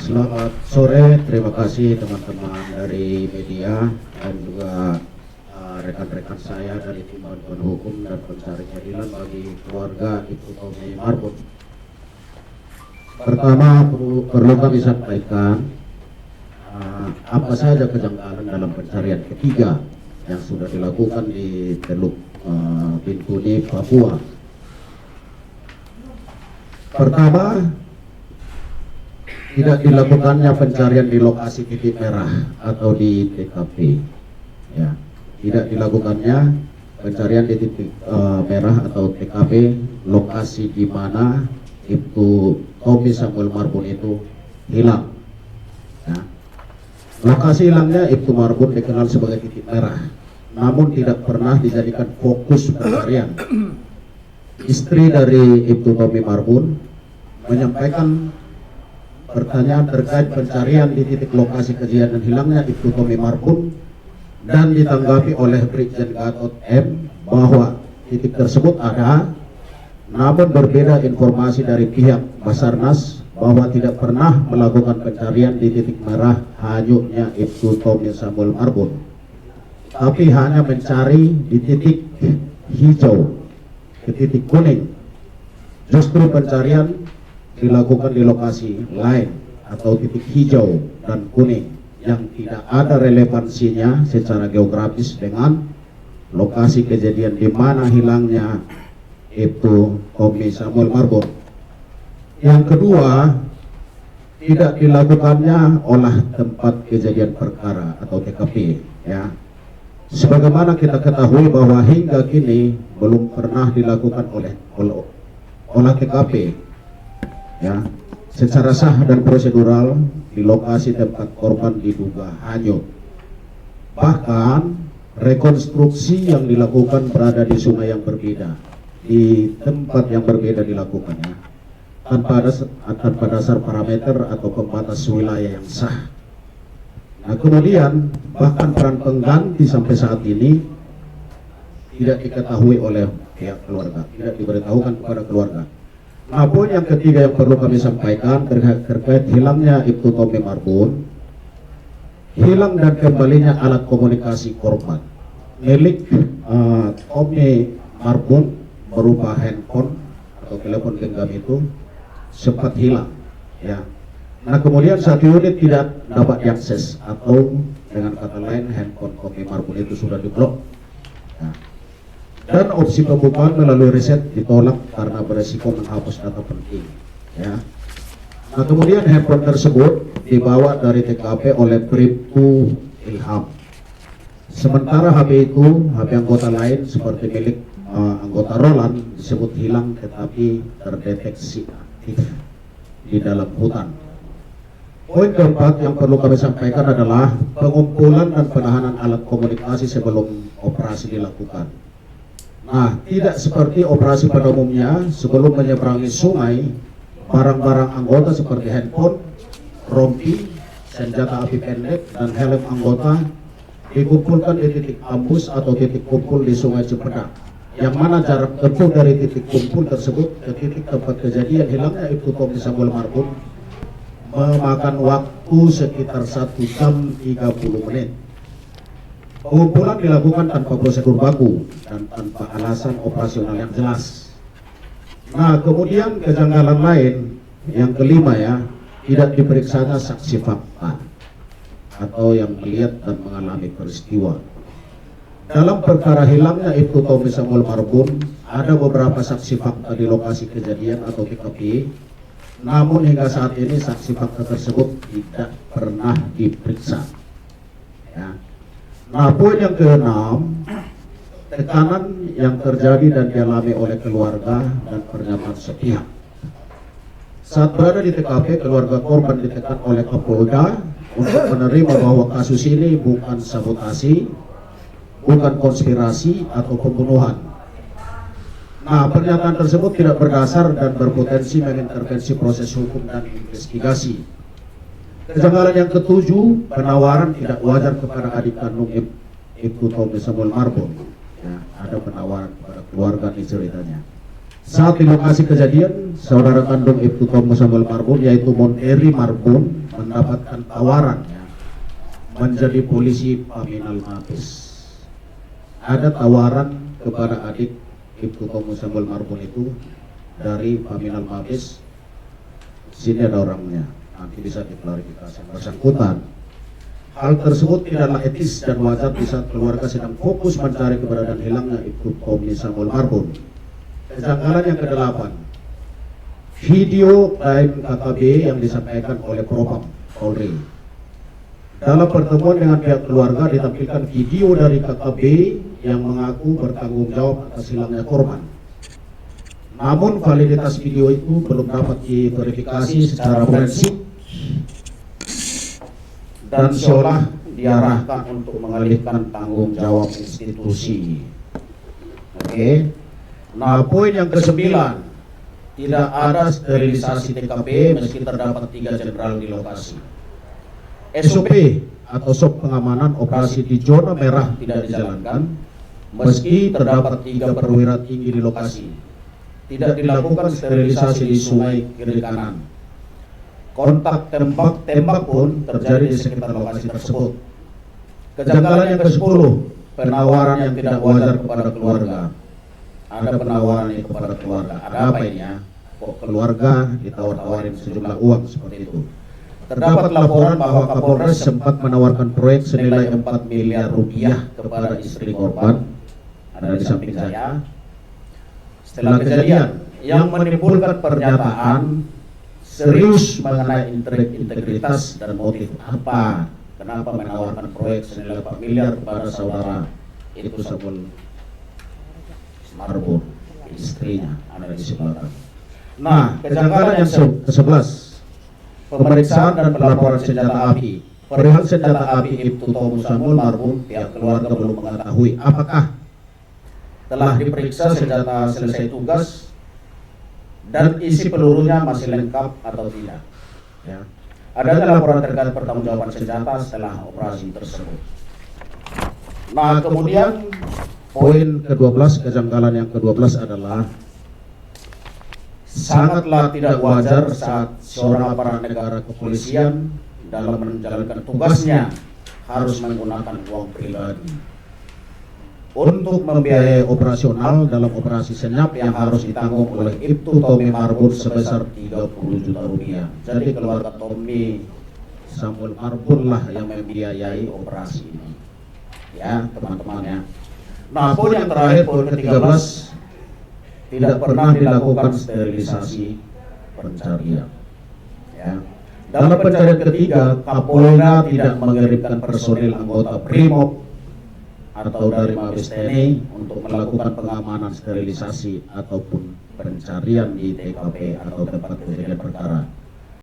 Selamat sore, terima kasih teman-teman dari media dan juga rekan-rekan saya dari tim bantuan hukum dan pencari keadilan bagi keluarga Ibtu Tommy Marbun. Pertama perlu kami sampaikan apa saja kejanggalan dalam pencarian ketiga yang sudah dilakukan di Teluk Bintuni, Papua. Pertama, tidak dilakukannya pencarian di lokasi titik merah atau di TKP. Ya, tidak dilakukannya pencarian di titik merah atau TKP, lokasi di mana Ibtu Tommy Samuel Marbun itu hilang. Ya. Lokasi hilangnya Ibtu Marbun dikenal sebagai titik merah, namun tidak pernah dijadikan fokus pencarian. Istri dari Ibtu Tommy Marbun menyampaikan pertanyaan terkait pencarian di titik lokasi kejadian hilangnya Ibtu Tommy Marbun dan ditanggapi oleh Brigjen Gatot M bahwa titik tersebut ada, namun berbeda informasi dari pihak Basarnas bahwa tidak pernah melakukan pencarian di titik merah hanyutnya Ibtu Tommy Samuel Marbun, tapi hanya mencari di titik hijau ke titik kuning. Justru pencarian dilakukan di lokasi lain atau titik hijau dan kuning yang tidak ada relevansinya secara geografis dengan lokasi kejadian di mana hilangnya Ibtu Tommy Samuel Marbun. Yang kedua, tidak dilakukannya olah tempat kejadian perkara atau TKP. Ya, sebagaimana kita ketahui bahwa hingga kini belum pernah dilakukan oleh olah TKP. Ya, secara sah dan prosedural di lokasi tempat korban diduga hanyut. Bahkan rekonstruksi yang dilakukan berada di sungai yang berbeda, di tempat yang berbeda dilakukannya, tanpa dasar parameter atau pembatas wilayah yang sah. Nah, kemudian bahkan peran pengganti sampai saat ini tidak diketahui oleh pihak keluarga, tidak diberitahukan kepada keluarga. Namun yang ketiga yang perlu kami sampaikan terkait hilangnya Ibtu Tommy Marbun, hilang dan kembalinya alat komunikasi korban milik Tommy Marbun berupa handphone atau telepon genggam itu sempat hilang. Ya. Nah, kemudian satu unit tidak dapat diakses atau dengan kata lain handphone Tommy Marbun itu sudah diblok. Ya. Dan opsi pembukaan melalui reset ditolak karena beresiko menghapus data penting. Ya. Nah, kemudian handphone tersebut dibawa dari TKP oleh Bribtu Ilham. Sementara HP itu, HP anggota lain seperti milik anggota Roland disebut hilang tetapi terdeteksi aktif di dalam hutan. Poin keempat yang perlu kami sampaikan adalah pengumpulan dan penahanan alat komunikasi sebelum operasi dilakukan. Nah, tidak seperti operasi pada umumnya, sebelum menyeberangi sungai, barang-barang anggota seperti handphone, rompi, senjata api pendek, dan helm anggota dikumpulkan di titik ambus atau titik kumpul di Sungai Cipedak, yang mana jarak tempuh dari titik kumpul tersebut ke titik tempat kejadian hilangnya Ibtu Tommy Samuel Marbun memakan waktu sekitar 1 jam 30 menit. Pengumpulan dilakukan tanpa prosedur baku dan tanpa alasan operasional yang jelas. Nah, kemudian kejanggalan lain yang kelima ya, tidak diperiksanya saksi fakta atau yang melihat dan mengalami peristiwa. Dalam perkara hilangnya Ibtu Tommy Samuel Marbun, ada beberapa saksi fakta di lokasi kejadian atau TKP. Namun hingga saat ini saksi fakta tersebut tidak pernah diperiksa. Ya. Nah, poin yang keenam, tekanan yang terjadi dan dialami oleh keluarga dan pernyataan sepihak. Saat berada di TKP, keluarga korban ditekan oleh Kapolda untuk menerima bahwa kasus ini bukan sabotasi, bukan konspirasi atau pembunuhan. Nah, pernyataan tersebut tidak berdasar dan berpotensi mengintervensi proses hukum dan investigasi. Kejanggalan yang ketujuh, penawaran tidak wajar kepada adik kandung Ibtu Tommy Samuel Marbun. Ya, ada penawaran kepada keluarga di ceritanya. Saat di lokasi kejadian, saudara kandung Ibtu Tommy Samuel Marbun yaitu Monteri Marbun mendapatkan tawaran ya, menjadi polisi Paminal Mabes. Ada tawaran kepada adik Ibtu Tomo Samuel Marbun itu dari Paminal Mabes. Sini ada orangnya, nanti bisa diklarifikasi bersangkutan. Hal tersebut tidaklah etis dan wajar di saat keluarga sedang fokus mencari keberadaan hilangnya Ibtu Tomo Samuel Marbun. Kejanggalan yang ke-8, video klaim KKB yang disampaikan oleh Propam Polri. Dalam pertemuan dengan pihak keluarga ditampilkan video dari KKB yang mengaku bertanggung jawab atas hilangnya korban. Namun validitas video itu belum dapat diverifikasi secara forensik dan seolah diarahkan untuk mengalihkan tanggung jawab institusi. Oke. Nah, poin yang ke-9, tidak ada sterilisasi TKP meski terdapat 3 jenderal di lokasi. SOP atau SOP pengamanan operasi di zona merah tidak dijalankan meski terdapat 3 perwira tinggi di lokasi. Tidak dilakukan sterilisasi di sungai kiri kanan. Kontak tembak pun terjadi di sekitar lokasi tersebut. Kejanggalan yang ke-10, penawaran yang tidak wajar kepada keluarga. Ada penawaran itu kepada keluarga. Ada apa ini ya? Kok keluarga ditawar-tawarin sejumlah uang seperti itu? Terdapat laporan bahwa Kapolres sempat menawarkan proyek senilai 4 miliar rupiah kepada istri korban. Ada di samping saya. Setelah kejadian, yang menimbulkan pernyataan serius mengenai integritas dan motif apa? Kenapa menawarkan proyek senilai 4 miliar kepada saudara itu Samuel Marbun, istrinya ada di sebelah. Nah, kejanggalan yang ke-11, pemeriksaan dan pelaporan senjata api. Perihal senjata api Ibtu Tomo Samuel Marbun, pihak keluarga belum mengetahui apakah telah diperiksa senjata selesai tugas dan isi pelurunya masih lengkap atau tidak. Ya. Ada laporan terkait pertanggungjawaban senjata setelah operasi tersebut. Nah, kemudian poin ke-12, kejanggalan yang ke-12 adalah sangatlah tidak wajar saat seorang aparat negara kepolisian dalam menjalankan tugasnya harus menggunakan uang pribadi untuk membiayai operasional dalam operasi senyap yang harus ditanggung oleh Ibtu Tomo Marbun sebesar 30 juta rupiah. Jadi keluarga Tomo Samuel Marbun lah yang membiayai operasi ini. Ya, teman-teman ya. Nah, poin yang terakhir, poin ke-13, tidak pernah dilakukan sterilisasi pencarian. Ya. Dalam pencarian ketiga, Kapolda tidak mengirimkan personil anggota Brimob atau dari Mabes TNI untuk melakukan pengamanan sterilisasi ataupun pencarian di TKP atau tempat kejadian perkara.